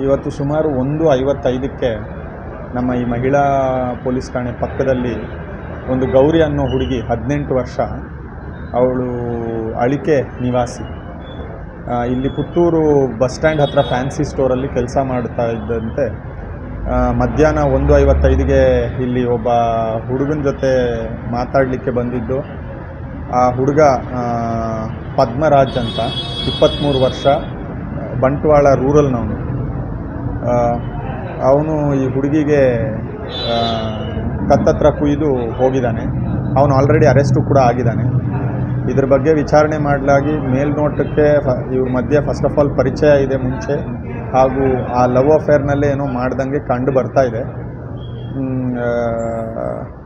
ಇವತ್ತು ಸುಮಾರು 1:55ಕ್ಕೆ ನಮ್ಮ ಈ ಮಹಿಳಾ ಪೊಲೀಸ್ ಠಾಣೆ ಪಕ್ಕದಲ್ಲಿ ಒಂದು ಗೌರಿ ಅನ್ನೋ ಹುಡುಗಿ 18 ವರ್ಷ, ಅವಳು ಅಳಿಕೆ ನಿವಾಸಿ, ಇಲ್ಲಿ ಪುತ್ತೂರು ಬಸ್ ಸ್ಟ್ಯಾಂಡ್ ಹತ್ರ ಫ್ಯಾನ್ಸಿ ಸ್ಟೋರಲ್ಲಿ ಕೆಲಸ ಮಾಡ್ತಾ ಇದ್ದಂತೆ ಮಧ್ಯಾಹ್ನ 1:55ಗೆ ಇಲ್ಲಿ ಒಬ್ಬ ಹುಡುಗನ ಜೊತೆ ಮಾತಾಡಲಿಕ್ಕೆ ಬಂದಿದ್ದು. ಆ ಹುಡುಗ ಪದ್ಮರಾಜ್ ಅಂತ, 23 ವರ್ಷ, ಬಂಟ್ವಾಳ ರೂರಲ್ನವನು. ಅವನು ಈ ಹುಡುಗಿಗೆ ಕತ್ತತ್ರ ಕುಯ್ದು ಹೋಗಿದ್ದಾನೆ. ಅವನು ಆಲ್ರೆಡಿ ಅರೆಸ್ಟು ಕೂಡ ಆಗಿದ್ದಾನೆ. ಇದ್ರ ಬಗ್ಗೆ ವಿಚಾರಣೆ ಮಾಡಲಾಗಿ ಮೇಲ್ನೋಟಕ್ಕೆ ಇವ್ರ ಮಧ್ಯೆ ಫಸ್ಟ್ ಆಫ್ ಆಲ್ ಪರಿಚಯ ಇದೆ ಮುಂಚೆ, ಹಾಗೂ ಆ ಲವ್ ಅಫೇರ್ನಲ್ಲೇ ಏನೋ ಮಾಡ್ದಂಗೆ ಕಂಡು ಬರ್ತಾ ಇದೆ.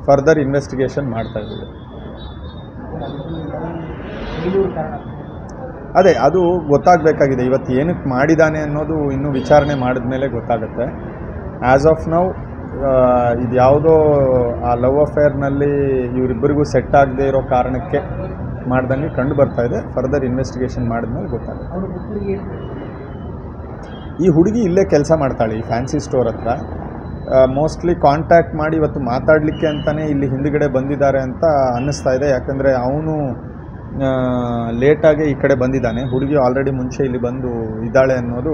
ಫರ್ದರ್ ಇನ್ವೆಸ್ಟಿಗೇಷನ್ ಮಾಡ್ತಾ ಇದ್ದೀವಿ. ಅದೇ ಅದು ಗೊತ್ತಾಗಬೇಕಾಗಿದೆ. ಇವತ್ತು ಏನಕ್ಕೆ ಮಾಡಿದ್ದಾನೆ ಅನ್ನೋದು ಇನ್ನೂ ವಿಚಾರಣೆ ಮಾಡಿದ ಮೇಲೆ ಗೊತ್ತಾಗುತ್ತೆ. ಆ್ಯಸ್ ಆಫ್ ನೌ ಇದು ಯಾವುದೋ ಆ ಲವ್ ಅಫೇರ್ನಲ್ಲಿ ಇವರಿಬ್ಬರಿಗೂ ಸೆಟ್ ಆಗದೆ ಇರೋ ಕಾರಣಕ್ಕೆ ಮಾಡ್ದಂಗೆ ಕಂಡು ಬರ್ತಾ ಇದೆ. ಫರ್ದರ್ ಇನ್ವೆಸ್ಟಿಗೇಷನ್ ಮಾಡಿದ್ಮೇಲೆ ಗೊತ್ತಾಗುತ್ತೆ. ಈ ಹುಡುಗಿ ಇಲ್ಲೇ ಕೆಲಸ ಮಾಡ್ತಾಳೆ, ಈ ಫ್ಯಾನ್ಸಿ ಸ್ಟೋರ್ ಹತ್ರ. ಮೋಸ್ಟ್ಲಿ ಕಾಂಟ್ಯಾಕ್ಟ್ ಮಾಡಿ ಇವತ್ತು ಮಾತಾಡಲಿಕ್ಕೆ ಅಂತಲೇ ಇಲ್ಲಿ ಹಿಂದುಗಡೆ ಬಂದಿದ್ದಾರೆ ಅಂತ ಅನ್ನಿಸ್ತಾ ಇದೆ. ಯಾಕಂದರೆ ಅವನು ಲೇಟಾಗಿ ಈ ಕಡೆ ಬಂದಿದ್ದಾನೆ. ಹುಡುಗಿ ಆಲ್ರೆಡಿ ಮುಂಚೆ ಇಲ್ಲಿ ಬಂದು ಇದ್ದಾಳೆ ಅನ್ನೋದು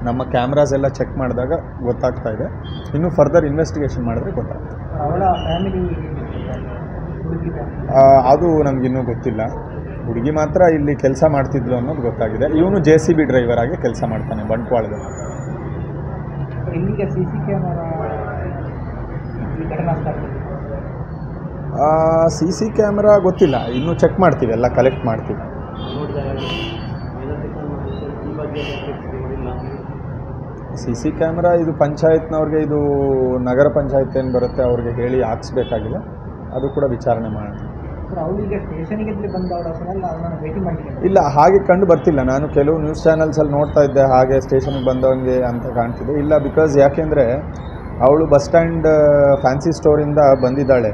ನಮ್ಮ ಕ್ಯಾಮ್ರಾಸ್ ಎಲ್ಲ ಚೆಕ್ ಮಾಡಿದಾಗ ಗೊತ್ತಾಗ್ತಾ ಇದೆ. ಇನ್ನೂ ಫರ್ದರ್ ಇನ್ವೆಸ್ಟಿಗೇಷನ್ ಮಾಡಿದ್ರೆ ಗೊತ್ತಾಗ್ತದೆ. ಅದು ನಮಗಿನ್ನೂ ಗೊತ್ತಿಲ್ಲ. ಹುಡುಗಿ ಮಾತ್ರ ಇಲ್ಲಿ ಕೆಲಸ ಮಾಡ್ತಿದ್ಲು ಅನ್ನೋದು ಗೊತ್ತಾಗಿದೆ. ಇವನು JCB ಡ್ರೈವರ್ ಆಗಿ ಕೆಲಸ ಮಾಡ್ತಾನೆ ಬಂಟ್ವಾಳದಲ್ಲಿ. CC ಕ್ಯಾಮ್ರಾ ಗೊತ್ತಿಲ್ಲ, ಇನ್ನೂ ಚೆಕ್ ಮಾಡ್ತೀವಿ, ಎಲ್ಲ ಕಲೆಕ್ಟ್ ಮಾಡ್ತೀವಿ. CC ಕ್ಯಾಮ್ರಾ ಇದು ಪಂಚಾಯತ್ನವ್ರಿಗೆ, ಇದು ನಗರ ಪಂಚಾಯತ್ ಏನು ಬರುತ್ತೆ ಅವ್ರಿಗೆ ಹೇಳಿ ಹಾಕ್ಸ್ಬೇಕಾಗಿದೆ. ಅದು ಕೂಡ ವಿಚಾರಣೆ ಮಾಡೋಣ. ಇಲ್ಲ, ಹಾಗೆ ಕಂಡು ಬರ್ತಿಲ್ಲ. ನಾನು ಕೆಲವು ನ್ಯೂಸ್ ಚಾನಲ್ಸಲ್ಲಿ ನೋಡ್ತಾ ಇದ್ದೆ, ಹಾಗೆ ಸ್ಟೇಷನ್ಗೆ ಬಂದವಂಗೆ ಅಂತ ಕಾಣ್ತಿದೆ. ಇಲ್ಲ, ಬಿಕಾಸ್ ಯಾಕೆಂದರೆ ಅವಳು ಬಸ್ ಸ್ಟ್ಯಾಂಡ್ ಫ್ಯಾನ್ಸಿ ಸ್ಟೋರಿಂದ ಬಂದಿದ್ದಾಳೆ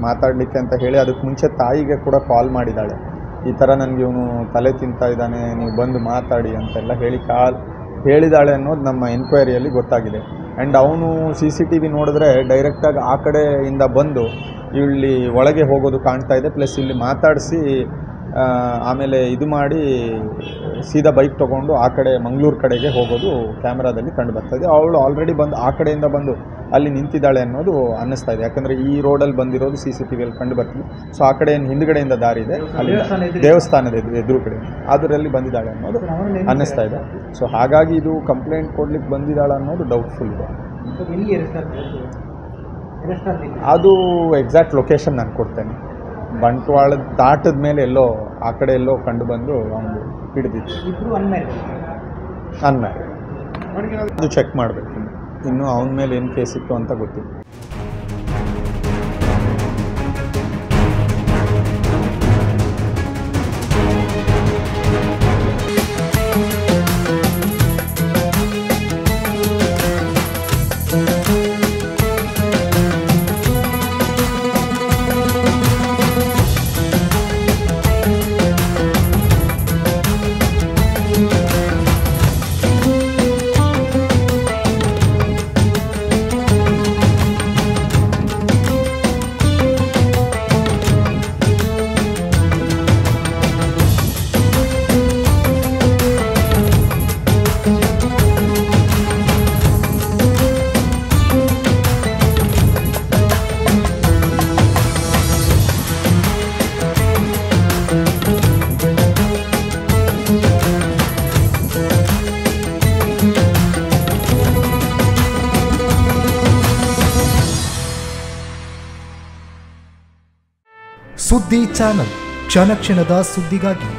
ಮಾತಾಡಲಿಕ್ಕೆ ಅಂತ ಹೇಳಿ. ಅದಕ್ಕೆ ಮುಂಚೆ ತಾಯಿಗೆ ಕೂಡ ಕಾಲ್ ಮಾಡಿದ್ದಾಳೆ, ಈ ಥರ ನನಗೆ ಇವನು ತಲೆ ತಿಂತಾ ಇದ್ದಾನೆ, ನೀವು ಬಂದು ಮಾತಾಡಿ ಅಂತೆಲ್ಲ ಹೇಳಿದ್ದಾಳೆ ಅನ್ನೋದು ನಮ್ಮ ಎನ್ಕ್ವೈರಿಯಲ್ಲಿ ಗೊತ್ತಾಗಿದೆ. ಆ್ಯಂಡ್ ಅವನು CCTV ನೋಡಿದ್ರೆ ಡೈರೆಕ್ಟಾಗಿ ಆ ಕಡೆಯಿಂದ ಬಂದು ಇಲ್ಲಿ ಒಳಗೆ ಹೋಗೋದು ಕಾಣ್ತಾ ಇದೆ. ಪ್ಲಸ್ ಇಲ್ಲಿ ಮಾತಾಡಿಸಿ ಆಮೇಲೆ ಇದು ಮಾಡಿ ಸೀದಾ ಬೈಕ್ ತೊಗೊಂಡು ಆ ಕಡೆ ಮಂಗಳೂರು ಕಡೆಗೆ ಹೋಗೋದು ಕ್ಯಾಮ್ರಾದಲ್ಲಿ ಕಂಡು ಬರ್ತಾ ಇದೆ. ಅವಳು ಆಲ್ರೆಡಿ ಬಂದು ಆ ಕಡೆಯಿಂದ ಬಂದು ಅಲ್ಲಿ ನಿಂತಿದ್ದಾಳೆ ಅನ್ನೋದು ಅನ್ನಿಸ್ತಾ ಇದೆ. ಯಾಕಂದರೆ ಈ ರೋಡಲ್ಲಿ ಬಂದಿರೋದು CCTVಯಲ್ಲಿ ಕಂಡು ಬರ್ತೀವಿ. ಸೊ ಆ ಕಡೆ ಹಿಂದುಗಡೆಯಿಂದ ದಾರಿ ಇದೆ, ಅಲ್ಲಿ ದೇವಸ್ಥಾನದ ಎದುರು ಕಡೆ ಅದರಲ್ಲಿ ಬಂದಿದ್ದಾಳೆ ಅನ್ನೋದು ಅನ್ನಿಸ್ತಾ ಇದೆ. ಸೊ ಹಾಗಾಗಿ ಇದು ಕಂಪ್ಲೇಂಟ್ ಕೊಡ್ಲಿಕ್ಕೆ ಬಂದಿದ್ದಾಳೆ ಅನ್ನೋದು ಡೌಟ್ಫುಲ್ ಇದೆ. ಅದು ಎಕ್ಸಾಕ್ಟ್ ಲೊಕೇಶನ್ ನಾನು ಕೊಡ್ತೇನೆ. ಬಂಟ್ವಾಳ ದಾಟದ ಮೇಲೆ ಎಲ್ಲೋ ಆ ಕಡೆ ಎಲ್ಲೋ ಕಂಡು ಬಂದು ಅವನು ಹಿಡಿದಿತ್ತು. ಅನ್ಮ್ಯಾರಿಡ್ ಅದು ಚೆಕ್ ಮಾಡಬೇಕು. ಇನ್ನು ಅವನ ಮೇಲೆ ಏನು ಕೇಸ್ ಇತ್ತು ಅಂತ ಗೊತ್ತಿಲ್ಲ. ಸುದ್ದಿ ಚಾನಲ್, ಕ್ಷಣ ಕ್ಷಣದ ಸುದ್ದಿಗಾಗಿ.